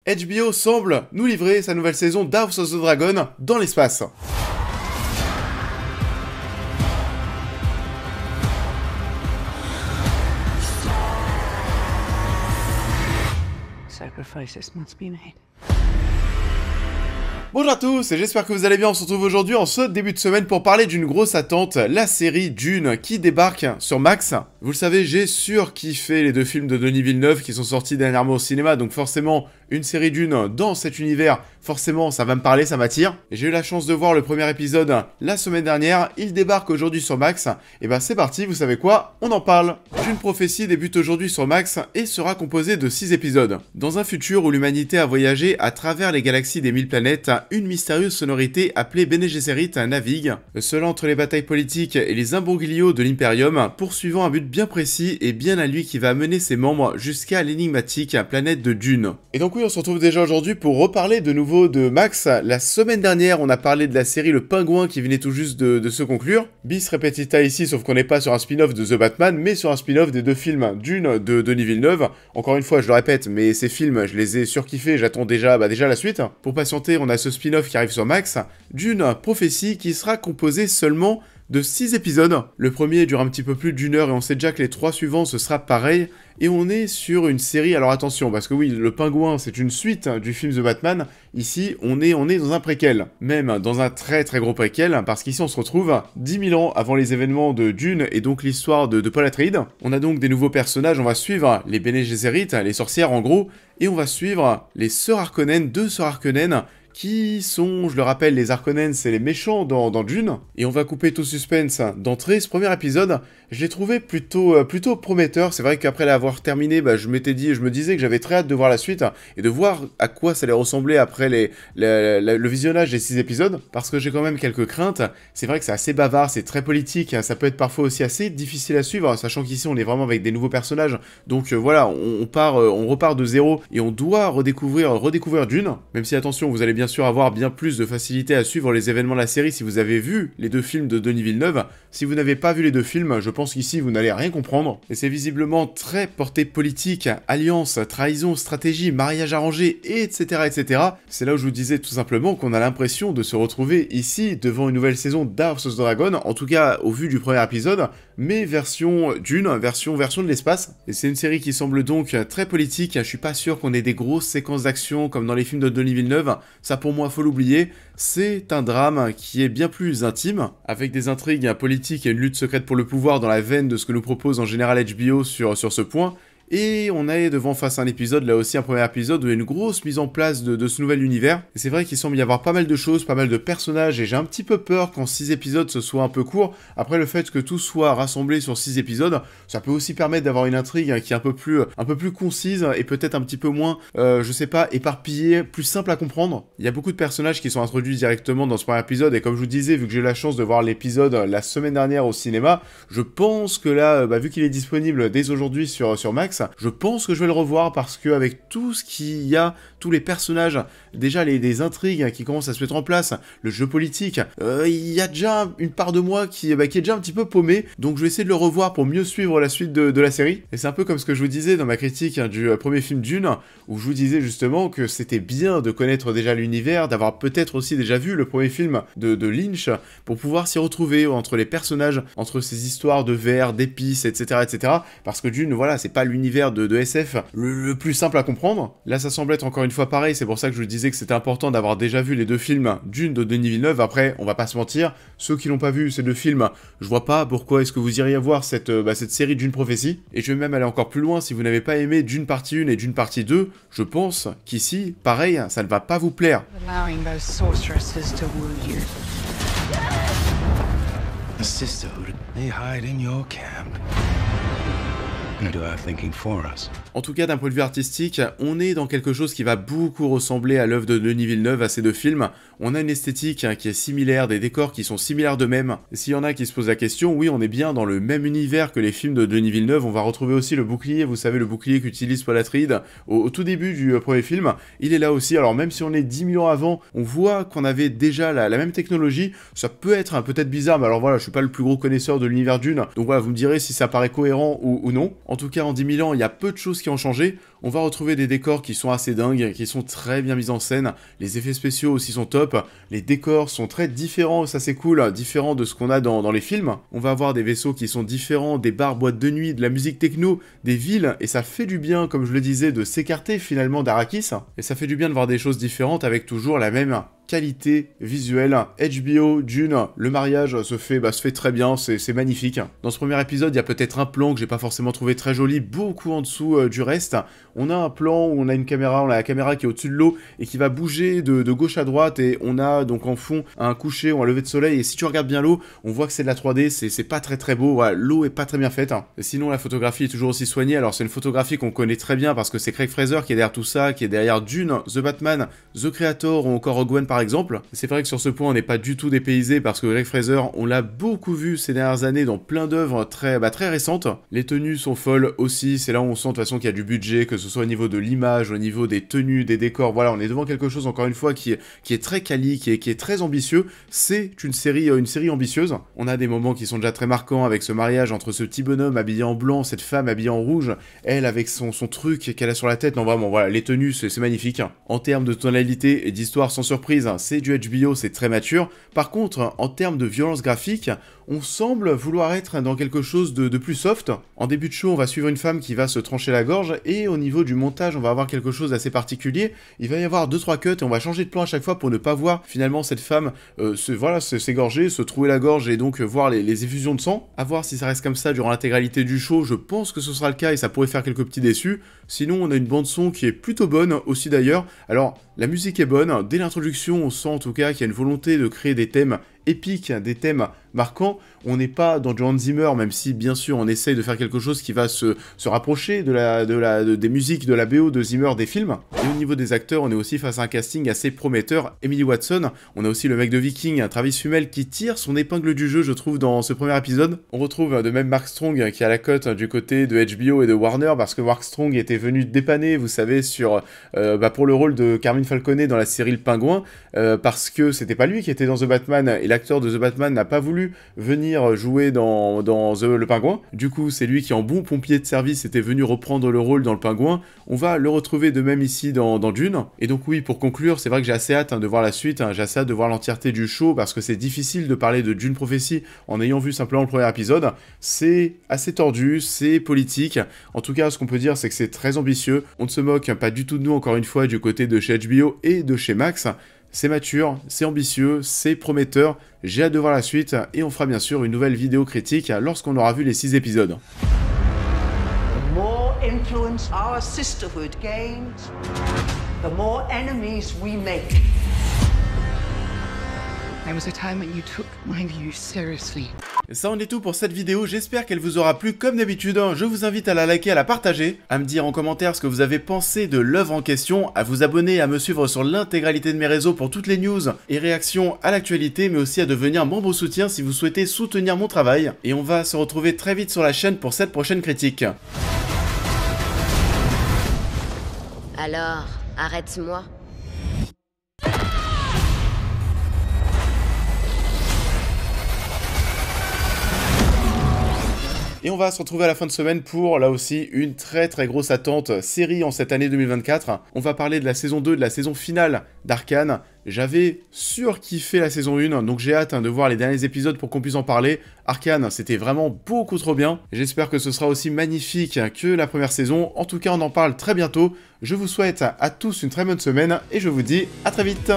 HBO semble nous livrer sa nouvelle saison d'House of the Dragon dans l'espace. Sacrifices must be made. Bonjour à tous et j'espère que vous allez bien, on se retrouve aujourd'hui en ce début de semaine pour parler d'une grosse attente, la série Dune qui débarque sur Max. Vous le savez, j'ai surkiffé les deux films de Denis Villeneuve qui sont sortis dernièrement au cinéma, donc forcément une série Dune dans cet univers, forcément ça va me parler, ça m'attire. J'ai eu la chance de voir le premier épisode la semaine dernière, il débarque aujourd'hui sur Max, et bah c'est parti, vous savez quoi, on en parle. Dune Prophétie débute aujourd'hui sur Max et sera composée de 6 épisodes. Dans un futur où l'humanité a voyagé à travers les galaxies des 1000 planètes, une mystérieuse sonorité appelée Bene Gesserit navigue, seule entre les batailles politiques et les imbroglios de l'Imperium, poursuivant un but bien précis et bien à lui qui va amener ses membres jusqu'à l'énigmatique planète de Dune. Et donc oui, on se retrouve déjà aujourd'hui pour reparler de nouveau de Max. La semaine dernière, on a parlé de la série Le Pingouin qui venait tout juste de se conclure. Bis repetita ici, sauf qu'on n'est pas sur un spin-off de The Batman, mais sur un spin-off des deux films Dune de Denis Villeneuve. Encore une fois, je le répète, mais ces films, je les ai surkiffés, j'attends déjà la suite. Pour patienter, on a ce spin-off qui arrive sur Max, Dune Prophétie qui sera composé seulement de 6 épisodes. Le premier dure un petit peu plus d'1 heure et on sait déjà que les 3 suivants ce sera pareil. Et on est sur une série, alors attention, parce que oui, Le Pingouin c'est une suite du film The Batman, ici on est dans un préquel, même dans un très très gros préquel, parce qu'ici on se retrouve 10 000 ans avant les événements de Dune et donc l'histoire de Paul Atreides. On a donc des nouveaux personnages, on va suivre les Bene Gesserit, les sorcières en gros, et on va suivre les sœurs Harkonnen, 2 sœurs Harkonnen, qui sont, je le rappelle, les Harkonnen, c'est les méchants dans Dune. Et on va couper tout suspense d'entrée. Ce premier épisode, je l'ai trouvé plutôt prometteur. C'est vrai qu'après l'avoir terminé, je me disais que j'avais très hâte de voir la suite et de voir à quoi ça allait ressembler après le visionnage des 6 épisodes. Parce que j'ai quand même quelques craintes. C'est vrai que c'est assez bavard, c'est très politique. Ça peut être parfois aussi assez difficile à suivre, sachant qu'ici on est vraiment avec des nouveaux personnages. Donc voilà, on repart de zéro et on doit redécouvrir Dune. Même si attention, vous allez bien sûr avoir bien plus de facilité à suivre les événements de la série si vous avez vu les 2 films de Denis Villeneuve. Si vous n'avez pas vu les 2 films, je pense qu'ici vous n'allez rien comprendre. Et c'est visiblement très porté politique, alliance, trahison, stratégie, mariage arrangé, etc. etc. C'est là où je vous disais tout simplement qu'on a l'impression de se retrouver ici devant une nouvelle saison d'House of the Dragon, en tout cas au vu du premier épisode, mais version Dune, version de l'espace. Et c'est une série qui semble donc très politique, je suis pas sûr qu'on ait des grosses séquences d'action comme dans les films de Denis Villeneuve, ça pour moi faut l'oublier, c'est un drame qui est bien plus intime, avec des intrigues politiques et une lutte secrète pour le pouvoir dans la veine de ce que nous propose en général HBO sur ce point. Et on est devant face à un épisode, là aussi un premier épisode, où il y a une grosse mise en place de ce nouvel univers. Et c'est vrai qu'il semble y avoir pas mal de choses, pas mal de personnages, et j'ai un petit peu peur qu'en 6 épisodes ce soit un peu court. Après, le fait que tout soit rassemblé sur 6 épisodes, ça peut aussi permettre d'avoir une intrigue qui est un peu plus concise, et peut-être un petit peu moins, je sais pas, éparpillée, plus simple à comprendre. Il y a beaucoup de personnages qui sont introduits directement dans ce premier épisode, et comme je vous disais, vu que j'ai eu la chance de voir l'épisode la semaine dernière au cinéma, je pense que là, vu qu'il est disponible dès aujourd'hui sur Max, je pense que je vais le revoir parce que avec tout ce qu'il y a, tous les personnages, déjà des intrigues qui commencent à se mettre en place, le jeu politique, il y a déjà une part de moi qui est déjà un petit peu paumé, donc je vais essayer de le revoir pour mieux suivre la suite de la série. Et c'est un peu comme ce que je vous disais dans ma critique du premier film Dune, où je vous disais justement que c'était bien de connaître déjà l'univers, d'avoir peut-être aussi déjà vu le premier film de Lynch, pour pouvoir s'y retrouver entre les personnages, entre ces histoires de vers, d'épices, etc., etc. Parce que Dune, voilà, c'est pas l'univers de SF le plus simple à comprendre. Là, ça semble être encore une fois pareil, c'est pour ça que je vous disais que c'était important d'avoir déjà vu les 2 films Dune de Denis Villeneuve. Après, on va pas se mentir, ceux qui n'ont pas vu ces 2 films, je vois pas pourquoi est-ce que vous iriez voir cette série Dune Prophétie. Et je vais même aller encore plus loin, si vous n'avez pas aimé Dune partie 1 et Dune partie 2, je pense qu'ici, pareil, ça ne va pas vous plaire. Allowing those sorceresses to woo you. The sisterhood, they hide in your camp. And do our thinking for us. En tout cas, d'un point de vue artistique, on est dans quelque chose qui va beaucoup ressembler à l'œuvre de Denis Villeneuve, à ces 2 films. On a une esthétique qui est similaire, des décors qui sont similaires d'eux-mêmes. S'il y en a qui se posent la question, oui, on est bien dans le même univers que les films de Denis Villeneuve. On va retrouver aussi le bouclier, vous savez, le bouclier qu'utilise Paul Atreides au tout début du premier film. Il est là aussi, alors même si on est 10 000 ans avant, on voit qu'on avait déjà la même technologie. Ça peut être peut-être bizarre, mais alors voilà, je suis pas le plus gros connaisseur de l'univers Dune. Donc voilà, vous me direz si ça paraît cohérent ou non. En tout cas, en 10 000 ans, il y a peu de choses qui ont changé. On va retrouver des décors qui sont assez dingues, qui sont très bien mis en scène, les effets spéciaux aussi sont top, les décors sont très différents, ça c'est cool, différents de ce qu'on a dans les films. On va avoir des vaisseaux qui sont différents, des bars, boîtes de nuit, de la musique techno, des villes, et ça fait du bien, comme je le disais, de s'écarter finalement d'Arrakis, et ça fait du bien de voir des choses différentes avec toujours la même qualité visuelle. HBO, Dune, le mariage se fait très bien, c'est magnifique. Dans ce premier épisode, il y a peut-être un plan que j'ai pas forcément trouvé très joli, beaucoup en dessous du reste. On a un plan où on a une caméra, on a la caméra qui est au-dessus de l'eau et qui va bouger de gauche à droite, et on a donc en fond un coucher ou un lever de soleil, et si tu regardes bien l'eau, on voit que c'est de la 3D, c'est pas très beau, voilà, l'eau est pas très bien faite. Et sinon la photographie est toujours aussi soignée, alors c'est une photographie qu'on connaît très bien parce que c'est Craig Fraser qui est derrière tout ça, qui est derrière Dune, The Batman, The Creator ou encore Rogue One par exemple. C'est vrai que sur ce point on n'est pas du tout dépaysé parce que Craig Fraser, on l'a beaucoup vu ces dernières années dans plein d'œuvres très récentes. Les tenues sont folles aussi, c'est là où on sent de toute façon qu'il y a du budget, que ce soit au niveau de l'image, au niveau des tenues, des décors, voilà, on est devant quelque chose encore une fois qui est très quali, qui est très ambitieux. C'est une série ambitieuse. On a des moments qui sont déjà très marquants avec ce mariage entre ce petit bonhomme habillé en blanc, cette femme habillée en rouge, elle avec son truc qu'elle a sur la tête. Non vraiment, voilà, les tenues c'est magnifique. En termes de tonalité et d'histoire, sans surprise, c'est du HBO, c'est très mature. Par contre, en termes de violence graphique, on semble vouloir être dans quelque chose de plus soft. En début de show, on va suivre une femme qui va se trancher la gorge, et au niveau du montage, on va avoir quelque chose d'assez particulier. Il va y avoir 2-3 cuts et on va changer de plan à chaque fois pour ne pas voir finalement cette femme s'égorger, se trouer la gorge et donc voir les effusions de sang. À voir si ça reste comme ça durant l'intégralité du show, je pense que ce sera le cas et ça pourrait faire quelques petits déçus. Sinon, on a une bande son qui est plutôt bonne aussi d'ailleurs. Alors, la musique est bonne, dès l'introduction, on sent en tout cas qu'il y a une volonté de créer des thèmes épiques, des thèmes marquants. On n'est pas dans du Hans Zimmer, même si bien sûr on essaye de faire quelque chose qui va se rapprocher des musiques de la BO de Zimmer des films. Et au niveau des acteurs, on est aussi face à un casting assez prometteur. Emily Watson, on a aussi le mec de Viking, Travis Fimmel, qui tire son épingle du jeu, je trouve, dans ce premier épisode. On retrouve de même Mark Strong qui a la cote du côté de HBO et de Warner, parce que Mark Strong était venu dépanner, vous savez, pour le rôle de Carmine Falcone dans la série Le Pingouin, parce que c'était pas lui qui était dans The Batman, et l'acteur de The Batman n'a pas voulu venir jouer dans Le Pingouin. Du coup, c'est lui qui, en bon pompier de service, était venu reprendre le rôle dans Le Pingouin. On va le retrouver de même ici dans Dune. Et donc oui, pour conclure, c'est vrai que j'ai assez hâte de voir la suite, j'ai assez hâte de voir l'entièreté du show, parce que c'est difficile de parler de Dune Prophecy en ayant vu simplement le premier épisode. C'est assez tordu, c'est politique. En tout cas, ce qu'on peut dire, c'est que c'est très ambitieux. On ne se moque pas du tout de nous, encore une fois, du côté de chez HBO et de chez Max. C'est mature, c'est ambitieux, c'est prometteur, j'ai hâte de voir la suite, et on fera bien sûr une nouvelle vidéo critique lorsqu'on aura vu les 6 épisodes. The more influence our sisterhood gains, the more enemies we make. There was a time when you took my views seriously. Ça en est tout pour cette vidéo, j'espère qu'elle vous aura plu comme d'habitude. Je vous invite à la liker, à la partager, à me dire en commentaire ce que vous avez pensé de l'œuvre en question, à vous abonner et à me suivre sur l'intégralité de mes réseaux pour toutes les news et réactions à l'actualité, mais aussi à devenir membre soutien si vous souhaitez soutenir mon travail. Et on va se retrouver très vite sur la chaîne pour cette prochaine critique. Alors, arrête-moi. Et on va se retrouver à la fin de semaine pour, là aussi, une très grosse attente série en cette année 2024. On va parler de la saison 2, de la saison finale d'Arcane. J'avais surkiffé la saison 1, donc j'ai hâte de voir les derniers épisodes pour qu'on puisse en parler. Arcane, c'était vraiment beaucoup trop bien. J'espère que ce sera aussi magnifique que la première saison. En tout cas, on en parle très bientôt. Je vous souhaite à tous une très bonne semaine et je vous dis à très vite.